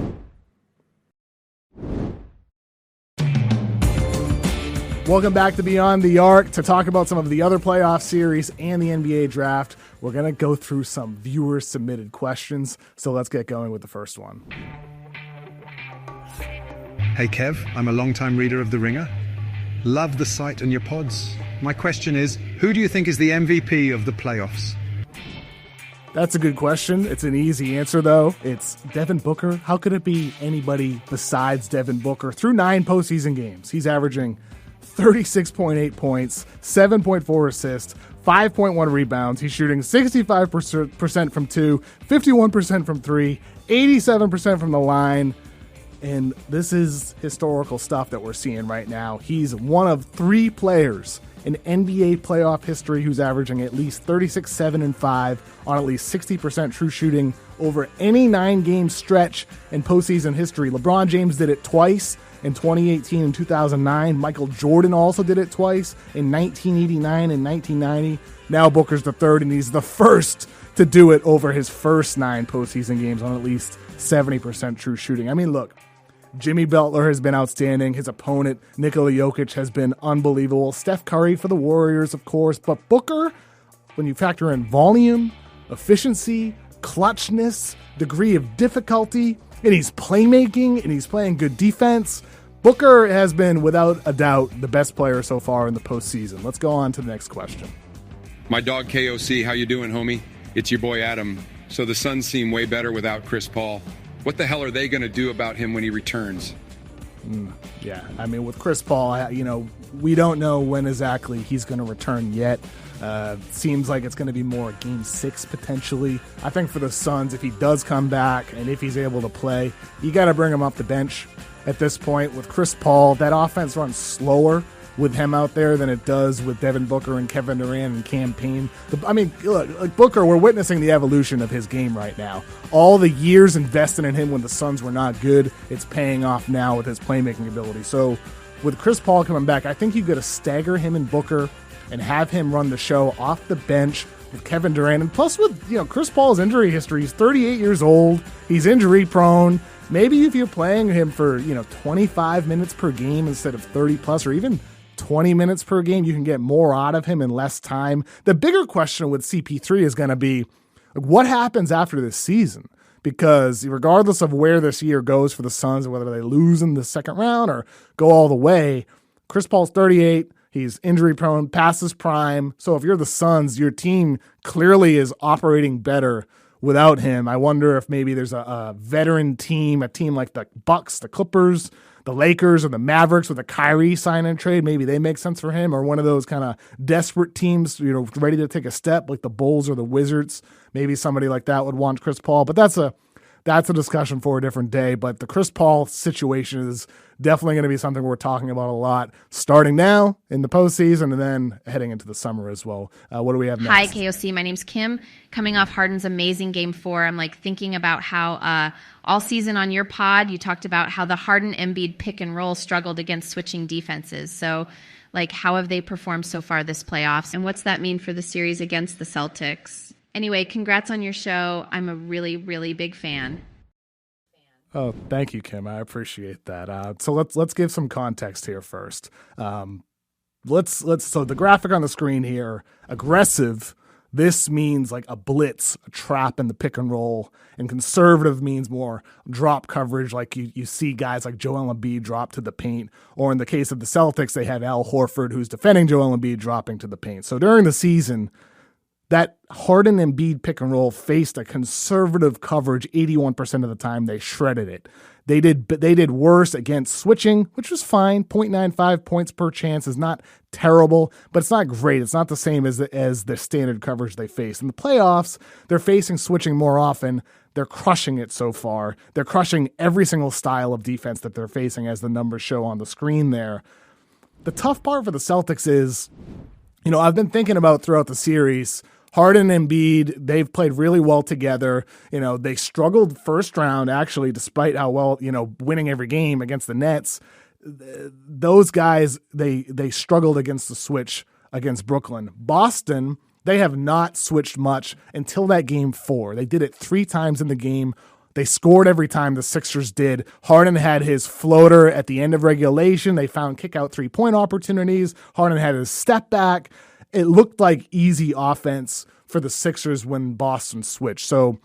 Welcome back to Beyond the Arc to talk about some of the other playoff series and the NBA draft. We're going to go through some viewer-submitted questions, so let's get going with the first one. Hey Kev, I'm a long-time reader of The Ringer. Love the site and your pods. My question is, who do you think is the MVP of the playoffs? That's a good question. It's an easy answer, though. It's Devin Booker. How could it be anybody besides Devin Booker? Through 9 postseason games, he's averaging 36.8 points, 7.4 assists, 5.1 rebounds. He's shooting 65% from 2, 51% from 3, 87% from the line. And this is historical stuff that we're seeing right now. He's one of 3 players in NBA playoff history who's averaging at least 36, 7, and 5 on at least 60% true shooting over any 9-game stretch in postseason history. LeBron James did it twice in 2018 and 2009. Michael Jordan also did it twice in 1989 and 1990. Now Booker's the third, and he's the first to do it over his first 9 postseason games on at least 70% true shooting. I mean, look, Jimmy Butler has been outstanding. His opponent, Nikola Jokic, has been unbelievable. Steph Curry for the Warriors, of course. But Booker, when you factor in volume, efficiency, clutchness, degree of difficulty, and he's playmaking, and he's playing good defense, Booker has been, without a doubt, the best player so far in the postseason. Let's go on to the next question. My dog KOC, how you doing, homie? It's your boy Adam. So the Suns seem way better without Chris Paul. What the hell are they going to do about him when he returns? Yeah, I mean, with Chris Paul, we don't know when exactly he's going to return yet. Seems like it's going to be more Game 6 potentially. I think for the Suns, if he does come back and if he's able to play, you got to bring him off the bench at this point. With Chris Paul, that offense runs slower with him out there than it does with Devin Booker and Kevin Durant and Cam Payne. Look, like Booker, we're witnessing the evolution of his game right now. All the years invested in him when the Suns were not good, it's paying off now with his playmaking ability. So with Chris Paul coming back, I think you got to stagger him and Booker and have him run the show off the bench with Kevin Durant. And plus with Chris Paul's injury history, he's 38 years old, he's injury prone. Maybe if you're playing him for 25 minutes per game instead of 30 plus, or even 20 minutes per game, you can get more out of him in less time. The bigger question with CP3 is going to be, what happens after this season? Because regardless of where this year goes for the Suns, whether they lose in the second round or go all the way, Chris Paul's 38, he's injury prone, past his prime. So if you're the Suns, your team clearly is operating better without him. I wonder if maybe there's a veteran team, a team like the Bucks, the Clippers, the Lakers, or the Mavericks with a Kyrie sign and trade. Maybe they make sense for him, or one of those kind of desperate teams, ready to take a step like the Bulls or the Wizards. Maybe somebody like that would want Chris Paul, but that's a discussion for a different day. But the Chris Paul situation is definitely going to be something we're talking about a lot, starting now in the postseason and then heading into the summer as well. What do we have next? Hi, KOC. My name's Kim. Coming off Harden's amazing Game 4, I'm thinking about how all season on your pod, you talked about how the Harden-Embiid pick and roll struggled against switching defenses. So, how have they performed so far this playoffs? And what's that mean for the series against the Celtics? Anyway, congrats on your show. I'm a really, really big fan. Oh, thank you, Kim. I appreciate that. So let's give some context here first. So the graphic on the screen here, aggressive. This means like a blitz, a trap in the pick and roll, and conservative means more drop coverage, like you see guys like Joel Embiid drop to the paint, or in the case of the Celtics, they have Al Horford who's defending Joel Embiid dropping to the paint. So during the season, that Harden and Embiid pick and roll faced a conservative coverage 81% of the time. They shredded it. They did worse against switching, which was fine. 0.95 points per chance is not terrible, but it's not great. It's not the same as the standard coverage they face. In the playoffs, they're facing switching more often. They're crushing it so far. They're crushing every single style of defense that they're facing, as the numbers show on the screen there. The tough part for the Celtics is, I've been thinking about throughout the series, Harden and Embiid, they've played really well together. They struggled first round, actually, despite how well, winning every game against the Nets. Those guys, they struggled against the switch against Brooklyn. Boston, they have not switched much until that Game 4. They did it 3 times in the game. They scored every time the Sixers did. Harden had his floater at the end of regulation. They found kick-out 3-point opportunities. Harden had his step back. It looked like easy offense for the Sixers when Boston switched. So,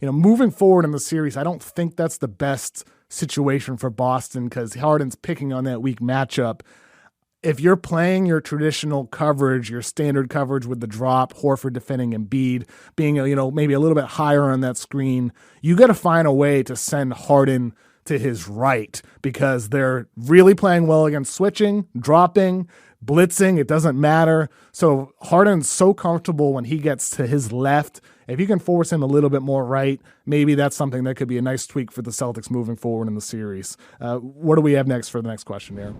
moving forward in the series, I don't think that's the best situation for Boston because Harden's picking on that weak matchup. If you're playing your traditional coverage, your standard coverage with the drop, Horford defending Embiid, being maybe a little bit higher on that screen, you got to find a way to send Harden to his right because they're really playing well against switching, dropping, blitzing. It doesn't matter. So Harden's so comfortable when he gets to his left. If you can force him a little bit more right, maybe that's something that could be a nice tweak for the Celtics moving forward in the series. What do we have next for the next question here?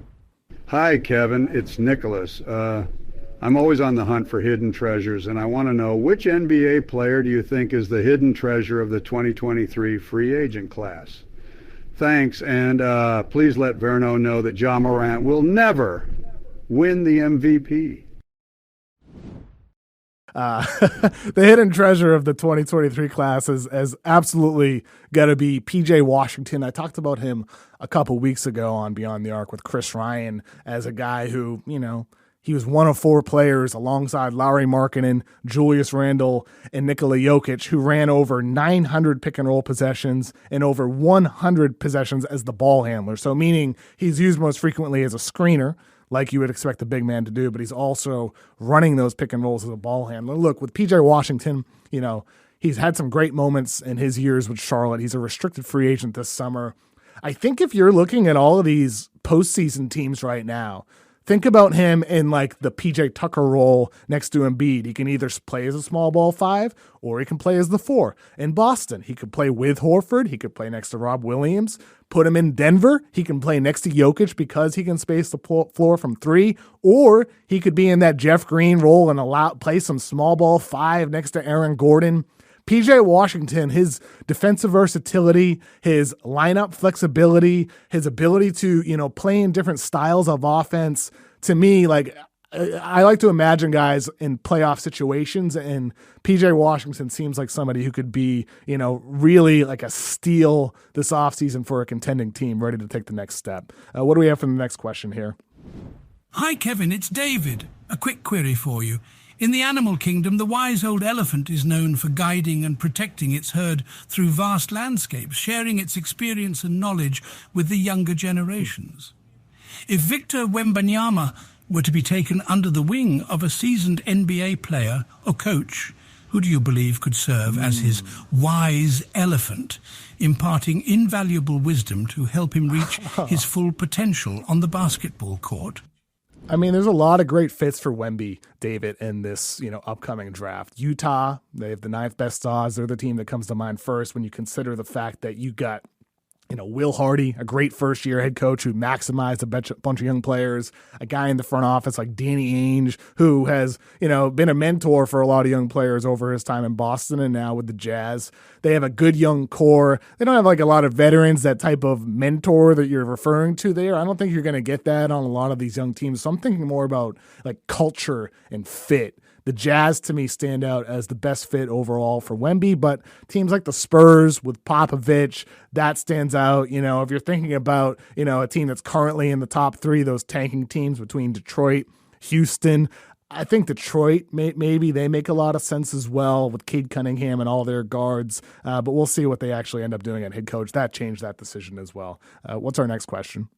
Hi, Kevin. It's Nicholas. I'm always on the hunt for hidden treasures, and I want to know, which NBA player do you think is the hidden treasure of the 2023 free agent class? Thanks, and please let Verno know that Ja Morant will never win the MVP. The hidden treasure of the 2023 class is absolutely got to be PJ Washington. I talked about him a couple weeks ago on Beyond the Arc with Chris Ryan as a guy who, he was one of four players alongside Lauri Markkanen, Julius Randle, and Nikola Jokic who ran over 900 pick-and-roll possessions and over 100 possessions as the ball handler. So meaning he's used most frequently as a screener, like you would expect a big man to do, but he's also running those pick and rolls as a ball handler. Look, with PJ Washington, he's had some great moments in his years with Charlotte. He's a restricted free agent this summer. I think if you're looking at all of these postseason teams right now, think about him in like the PJ Tucker role next to Embiid. He can either play as a small ball 5 or he can play as the 4. In Boston, he could play with Horford. He could play next to Rob Williams. Put him in Denver. He can play next to Jokic because he can space the floor from 3. Or he could be in that Jeff Green role and play some small ball 5 next to Aaron Gordon. PJ Washington, his defensive versatility, his lineup flexibility, his ability to, play in different styles of offense, to me, like, I like to imagine guys in playoff situations, and PJ Washington seems like somebody who could be, really like a steal this offseason for a contending team ready to take the next step. What do we have for the next question here? Hi, Kevin, it's David. A quick query for you. In the animal kingdom, the wise old elephant is known for guiding and protecting its herd through vast landscapes, sharing its experience and knowledge with the younger generations. If Victor Wembanyama were to be taken under the wing of a seasoned NBA player or coach, who do you believe could serve as his wise elephant, imparting invaluable wisdom to help him reach his full potential on the basketball court? I mean, there's a lot of great fits for Wemby, David, in this, upcoming draft. Utah, they have the 9th best odds. They're the team that comes to mind first when you consider the fact that you got, Will Hardy, a great first-year head coach who maximized a bunch of young players, a guy in the front office like Danny Ainge, who has, been a mentor for a lot of young players over his time in Boston and now with the Jazz. They have a good young core. They don't have like a lot of veterans, that type of mentor that you're referring to there. I don't think you're going to get that on a lot of these young teams. So I'm thinking more about like culture and fit. The Jazz, to me, stand out as the best fit overall for Wemby, but teams like the Spurs with Popovich, that stands out. If you're thinking about, a team that's currently in the top 3, those tanking teams between Detroit, Houston, I think Detroit, maybe they make a lot of sense as well with Cade Cunningham and all their guards, but we'll see what they actually end up doing at head coach. That changed that decision as well. What's our next question?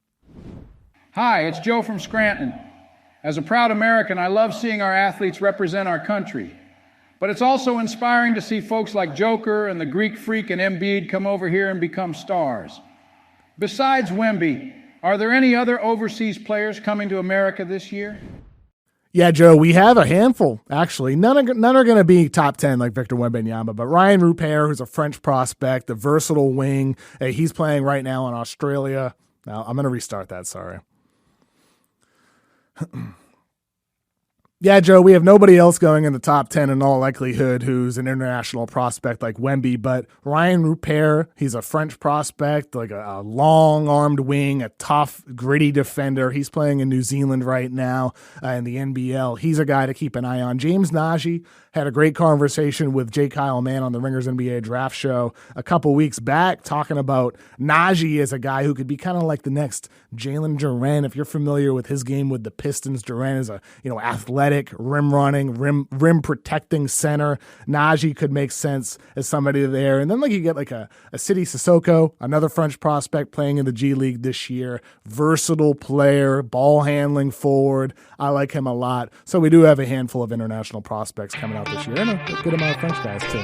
Hi, it's Joe from Scranton. As a proud American, I love seeing our athletes represent our country. But it's also inspiring to see folks like Joker and the Greek Freak and Embiid come over here and become stars. Besides Wemby, are there any other overseas players coming to America this year? Yeah, Joe, we have a handful, actually. None are going to be top 10 like Victor Wembanyama, but Ryan Rupert, who's a French prospect, a versatile wing, he's playing right now in Australia. Now, I'm going to restart that, sorry. Yeah, Joe, we have nobody else going in the top 10 in all likelihood who's an international prospect like Wemby, but Ryan Rupert, he's a French prospect, like a long-armed wing, a tough, gritty defender. He's playing in New Zealand right now in the NBL. He's a guy to keep an eye on. James Nagy had a great conversation with J. Kyle Mann on the Ringers NBA Draft Show a couple weeks back, talking about Nagy as a guy who could be kind of like the next Jalen Duren. If you're familiar with his game with the Pistons, Duren is a athletic, rim-running, rim-protecting center. Nagy could make sense as somebody there. And then you get like a Sidi Sissoko, another French prospect playing in the G League this year. Versatile player, ball-handling forward. I like him a lot. So we do have a handful of international prospects coming out this year, and a good amount of French guys too.